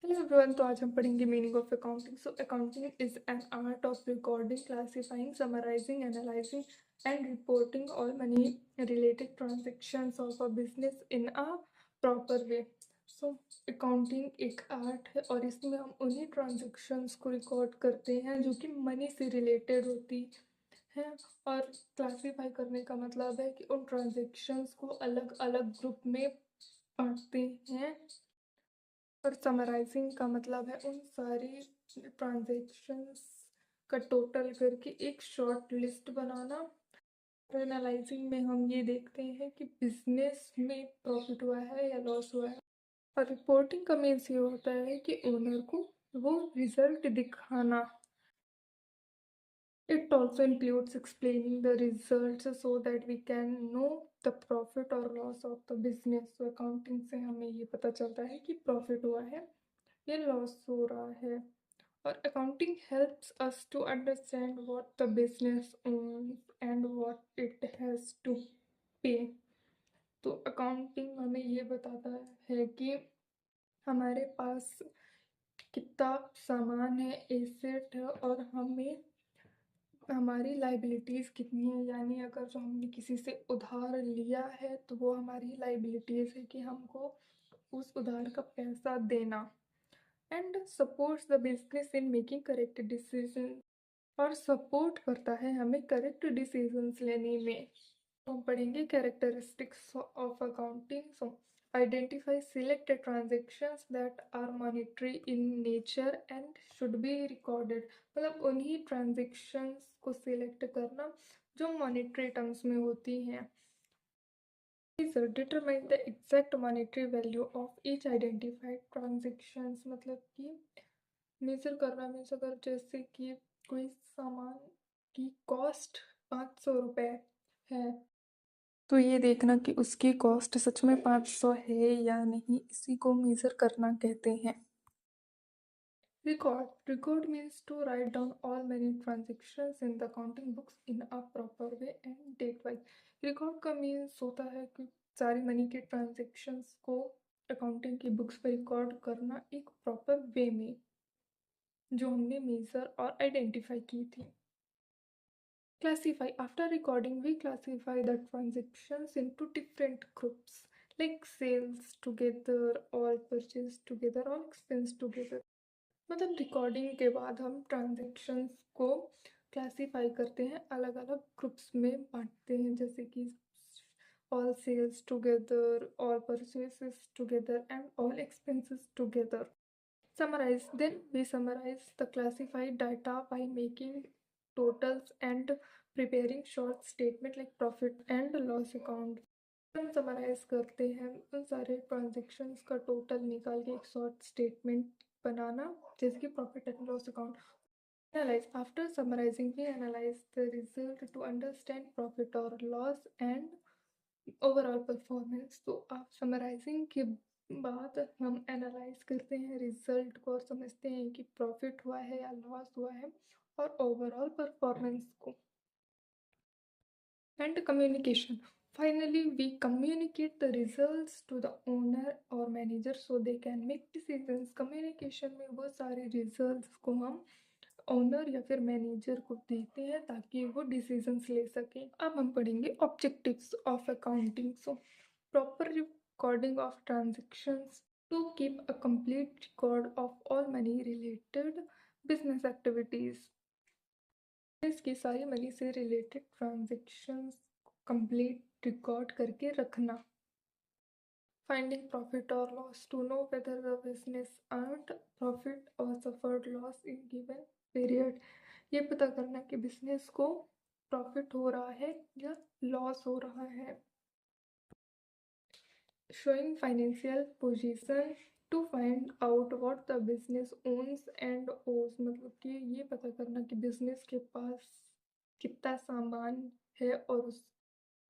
Hello everyone. तो आज हम पढ़ेंगे meaning of accounting. So accounting is an art of recording, classifying, summarising, analysing and reporting all money related transactions of a business in a proper way. So accounting एक art है और इसमें हम उन्हीं ट्रांजेक्शन्स को रिकॉर्ड करते हैं जो कि मनी से रिलेटेड होती हैं। और क्लासीफाई करने का मतलब है कि उन ट्रांजेक्शन्स को अलग अलग ग्रुप में बांटते हैं। और समराइजिंग का मतलब है उन सारी ट्रांजैक्शंस का टोटल करके एक शॉर्ट लिस्ट बनाना। और एनालाइजिंग में हम ये देखते हैं कि बिजनेस में प्रॉफिट हुआ है या लॉस हुआ है। और रिपोर्टिंग का मीन्स ये होता है कि ओनर को वो रिजल्ट दिखाना। It also includes explaining the results so that we can know the profit or loss of the business. So accounting से हमें ये पता चलता है कि profit हुआ है या loss हो रहा है। और accounting helps us to understand what the business owns and what it has to pay. तो accounting हमें ये बताता है कि हमारे पास कितना सामान है, एसेट है, और हमें हमारी लाइबिलिटीज़ कितनी है। यानी अगर जो हमने किसी से उधार लिया है तो वो हमारी लाइबिलिटीज़ है कि हमको उस उधार का पैसा देना। And supports the business in making correct decision, और सपोर्ट करता है हमें करेक्ट डिसीजंस लेने में। तो हम पढ़ेंगे characteristics of accounting. So identify select transactions that are monetary in nature and should be recorded. मतलब उन्हीं ट्रांजेक्शन्स को सिलेक्ट करना जो मॉनिटरी टर्म्स में होती हैं। Determine the exact monetary value of each identified transactions. मतलब कि मेजर करना मीन्स अगर जैसे कि कोई सामान की कॉस्ट 500 रुपये है तो ये देखना कि उसकी कॉस्ट सच में 500 है या नहीं, इसी को मेजर करना कहते हैं। Record means to write down all money transactions in the accounting books in a proper way and date wise. Record का मीन्स होता है कि सारी मनी के ट्रांजेक्शन्स को अकाउंटिंग की बुक्स पर रिकॉर्ड करना एक प्रॉपर वे में जो हमने मेजर और आइडेंटिफाई की थी। Classify. After recording, we classify the transactions into different groups like sales together, all purchase together, all expense together. मतलब रिकॉर्डिंग के बाद हम ट्रांजैक्शंस को क्लासीफाई करते हैं, अलग अलग ग्रुप्स में बांटते हैं, जैसे कि all sales together, all purchases together, and all expenses together. Summarize. Then we summarize the classified data by making totals and preparing short statement like profit and loss account. हम समराइज करते हैं उन सारे ट्रांजेक्शन्स का total निकाल के एक short statement बनाना, जैसे कि profit and loss account. Analyse. After summarising we analyse the result to understand profit और लॉस एंड ओवरऑल परफॉर्मेंस। तो आप समराइजिंग के बाद हम एनालाइज करते हैं रिजल्ट को और समझते हैं कि प्रॉफिट हुआ है या लॉस हुआ है, और ओवरऑल परफॉर्मेंस को। And communication. Finally we communicate the results to the owner और manager so they can make decisions. Communication में वो सारे रिजल्ट्स को हम ओनर या फिर मैनेजर को देते हैं ताकि वो डिसीजंस ले सकें। अब हम पढ़ेंगे objectives of accounting. So proper recording of transactions to keep a complete record of all money related business activities. इसकी सारी मनी से रिलेटेड ट्रांजेक्शन्स कंप्लीट रिकॉर्ड करके रखना। फाइंडिंग प्रॉफिट और loss to know whether the business earned profit और suffered loss in given period. ये पता करना कि बिजनेस को प्रॉफिट हो रहा है या लॉस हो रहा है। Showing financial position to find out what the business owns and owes. मतलब कि ये पता करना कि बिजनेस के पास कितना सामान है और उस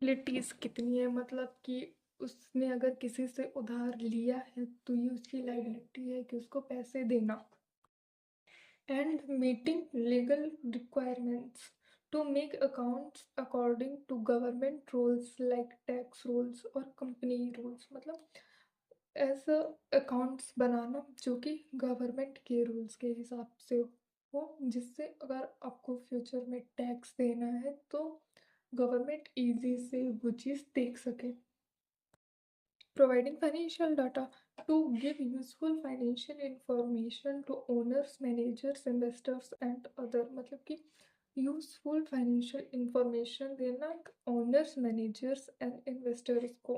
लिटीज कितनी है। मतलब कि उसने अगर किसी से उधार लिया है तो ये उसकी लाइबिलिटी है कि उसको पैसे देना। And meeting legal requirements to make accounts according to government rules like tax rules और कंपनी रूल्स। मतलब एज अकाउंट्स बनाना जो कि गवर्नमेंट के रूल्स के हिसाब से हो, जिससे अगर आपको फ्यूचर में टैक्स देना है तो गवर्नमेंट इजी से वो चीज़ देख सके। Providing financial data to give useful financial information to owners, managers, investors and other, मतलब कि यूजफुल फाइनेंशियल इंफॉर्मेशन देना ओनर्स, मैनेजर्स एंड इन्वेस्टर्स को।